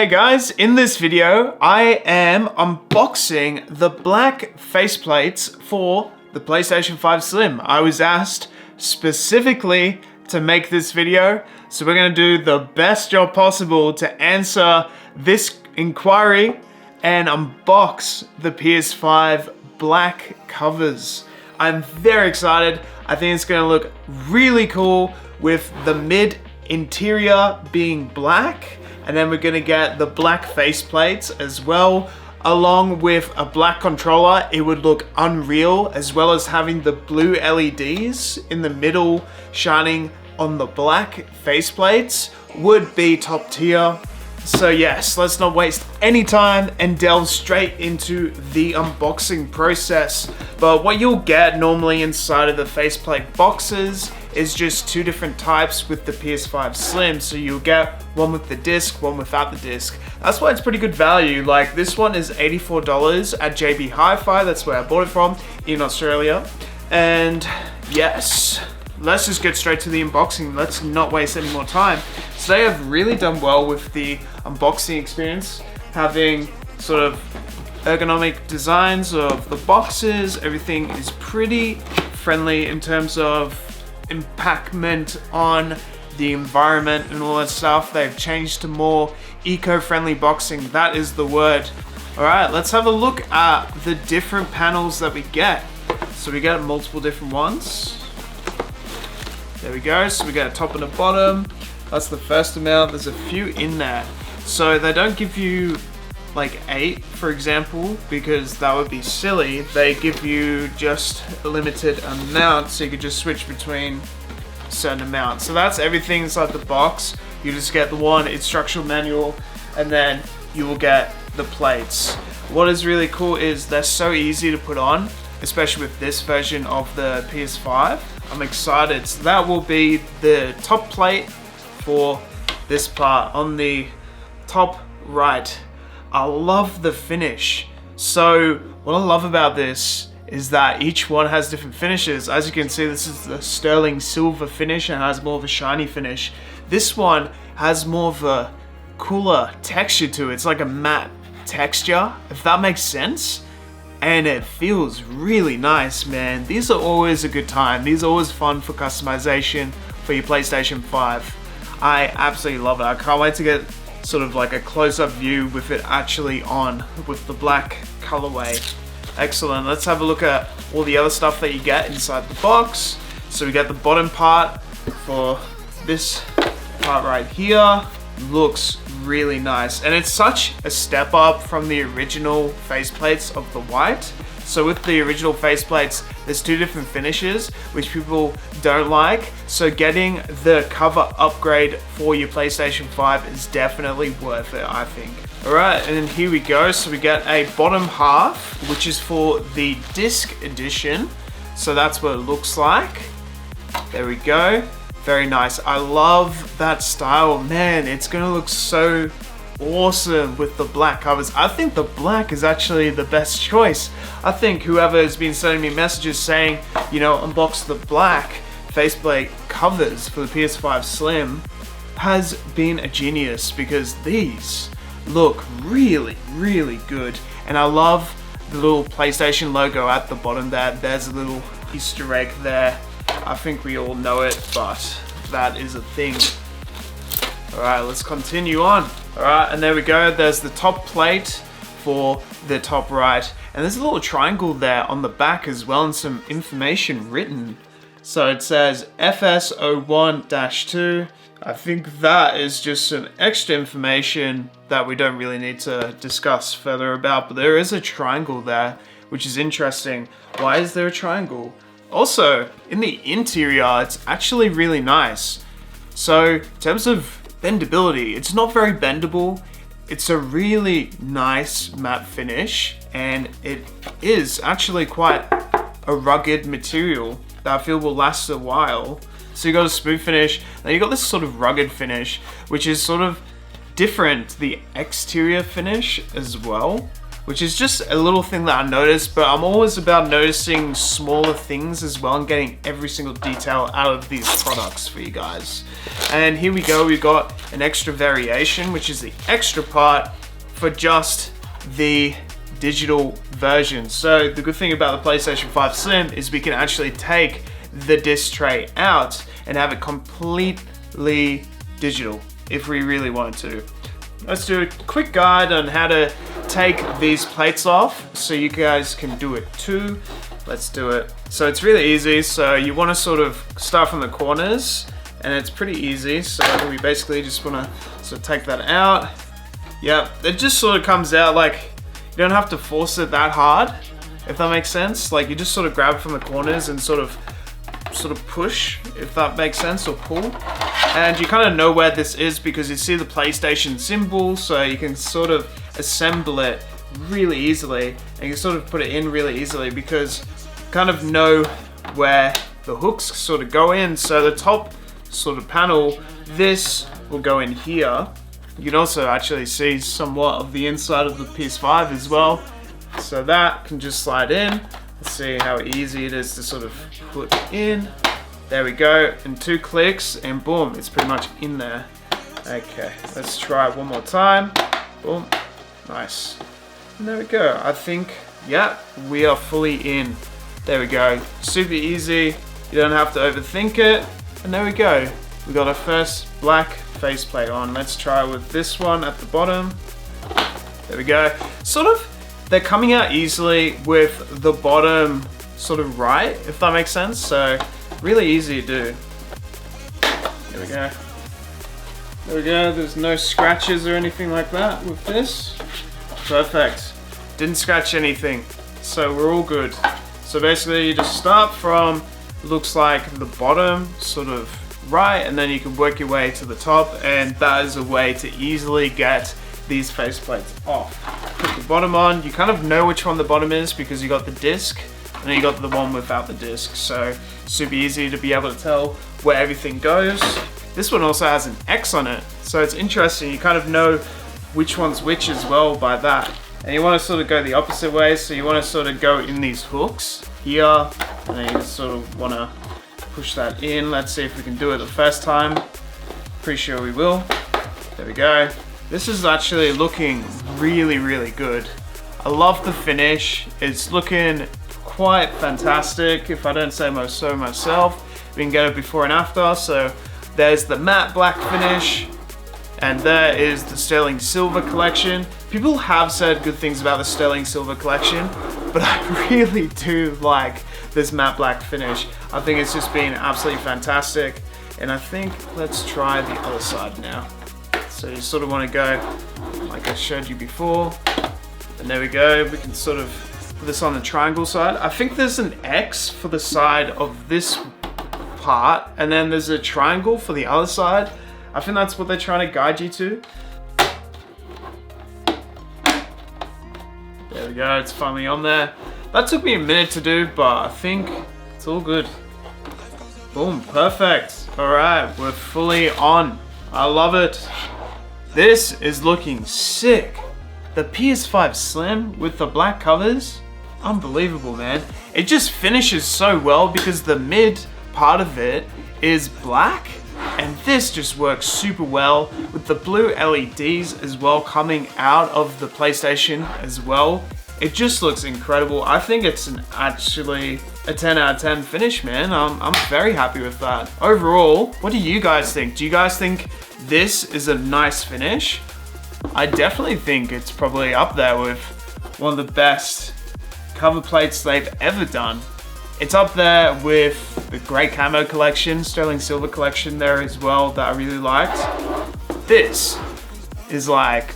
Hey guys, in this video, I am unboxing the black faceplates for the PlayStation 5 Slim. I was asked specifically to make this video, so we're gonna do the best job possible to answer this inquiry and unbox the PS5 black covers. I'm very excited. I think it's gonna look really cool with the mid interior being black, and then we're gonna get the black faceplates as well. Along with a black controller, it would look unreal, as well as having the blue LEDs in the middle shining on the black faceplates would be top tier. So yes, let's not waste any time and delve straight into the unboxing process. But what you'll get normally inside of the faceplate boxes is just two different types with the PS5 Slim. So you'll get one with the disc, one without the disc. That's why it's pretty good value. Like this one is $84 at JB Hi-Fi. That's where I bought it from in Australia. And yes, let's just get straight to the unboxing. Let's not waste any more time. So they have really done well with the unboxing experience, having sort of ergonomic designs of the boxes. Everything is pretty friendly in terms of impactment on the environment and all that stuff. They've changed to more eco-friendly boxing. That is the word. All right, let's have a look at the different panels that we get. So we get multiple different ones. There we go. So we got a top and a bottom. That's the first amount. There's a few in there. So they don't give you like 8, for example, because that would be silly. They give you just a limited amount, so you could just switch between a certain amount. So that's everything inside the box. You just get the one instructional manual, and then you will get the plates. What is really cool is they're so easy to put on, especially with this version of the PS5. I'm excited. So that will be the top plate for this part on the top right. I love the finish. So what I love about this is that each one has different finishes. As you can see, this is the sterling silver finish and has more of a shiny finish. This one has more of a cooler texture to it. It's like a matte texture, if that makes sense. And it feels really nice, man. These are always a good time. These are always fun for customization for your PlayStation 5. I absolutely love it. I can't wait to get sort of like a close-up view with it actually on with the black colorway. Excellent. Let's have a look at all the other stuff that you get inside the box. So we get the bottom part for this part right here. Looks really nice, and it's such a step up from the original faceplates of the white. So with the original faceplates, there's two different finishes, which people don't like. So getting the cover upgrade for your PlayStation 5 is definitely worth it, I think. All right, and then here we go. So we get a bottom half, which is for the disc edition. So that's what it looks like. There we go. Very nice. I love that style. Man, it's gonna look so awesome with the black covers. I think the black is actually the best choice. I think whoever has been sending me messages saying, you know, unbox the black faceplate covers for the PS5 Slim has been a genius, because these look really, really good. And I love the little PlayStation logo at the bottom there. There's a little Easter egg there. I think we all know it, but that is a thing. All right, let's continue on. All right, and there we go. There's the top plate for the top right. And there's a little triangle there on the back as well, and some information written. So it says FS01-2. I think that is just some extra information that we don't really need to discuss further about, but there is a triangle there, which is interesting. Why is there a triangle? Also, in the interior, it's actually really nice. So in terms of bendability, it's not very bendable. It's a really nice matte finish, and it is actually quite a rugged material that I feel will last a while. So you got a smooth finish, then you got this sort of rugged finish, which is sort of different to the exterior finish as well. which is just a little thing that I noticed, but I'm always about noticing smaller things as well and getting every single detail out of these products for you guys. And here we go, we've got an extra variation, which is the extra part for just the digital version. So the good thing about the PlayStation 5 Slim is we can actually take the disc tray out and have it completely digital if we really want to. Let's do a quick guide on how to take these plates off so you guys can do it too. Let's do it. So it's really easy. So you want to sort of start from the corners, and it's pretty easy. So we basically just want to sort of take that out. Yep, it just sort of comes out like, you don't have to force it that hard, if that makes sense. Like you just sort of grab from the corners and sort of push, if that makes sense, or pull. And you kind of know where this is because you see the PlayStation symbol, so you can sort of assemble it really easily, and you can sort of put it in really easily because you kind of know where the hooks sort of go in. So the top sort of panel, this will go in here. You can also actually see somewhat of the inside of the PS5 as well. So that can just slide in. Let's see how easy it is to sort of put in. There we go, in 2 clicks and boom, it's pretty much in there. Okay, let's try it one more time. Boom, nice. And there we go, I think, yeah, we are fully in. There we go, super easy. You don't have to overthink it. And there we go, we got our first black faceplate on. Let's try with this one at the bottom. There we go. Sort of, they're coming out easily with the bottom sort of right, if that makes sense. So really easy to do. There we go. There we go, there's no scratches or anything like that with this. Perfect. Didn't scratch anything, so we're all good. So basically you just start from, looks like the bottom sort of right, and then you can work your way to the top, and that is a way to easily get these faceplates off. Put the bottom on, you kind of know which one the bottom is because you got the disc, and then you got the one without the disc, so super easy to be able to tell where everything goes. This one also has an X on it, so it's interesting, you kind of know which one's which as well by that. And you want to sort of go the opposite way, so you want to sort of go in these hooks here, and then you sort of want to push that in. Let's see if we can do it the first time. Pretty sure we will. There we go. This is actually looking really, really good. I love the finish. It's looking quite fantastic, if I don't say so myself. We can get it before and after. So there's the matte black finish, and there is the sterling silver collection. People have said good things about the sterling silver collection, but I really do like this matte black finish. I think it's just been absolutely fantastic. And I think let's try the other side now. So you sort of want to go like I showed you before. And there we go, we can sort of put this on the triangle side. I think there's an X for the side of this part, and then there's a triangle for the other side. I think that's what they're trying to guide you to. There we go, it's finally on there. That took me a minute to do, but I think it's all good. Boom, perfect. All right, we're fully on. I love it. This is looking sick. The PS5 Slim with the black covers, unbelievable, man. It just finishes so well because the mid part of it is black, and this just works super well with the blue LEDs as well coming out of the PlayStation as well. It just looks incredible. I think it's actually a 10 out of 10 finish, man. I'm very happy with that. Overall, what do you guys think? Do you guys think this is a nice finish? I definitely think it's probably up there with one of the best cover plates they've ever done. It's up there with the Great Camo collection, Sterling Silver collection there as well that I really liked. This is like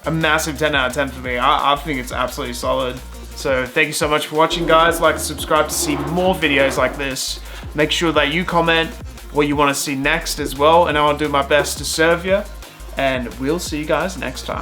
a massive 10 out of 10 for me. I think it's absolutely solid. So thank you so much for watching, guys. Like and subscribe to see more videos like this. Make sure that you comment what you want to see next as well, and I'll do my best to serve you. And we'll see you guys next time.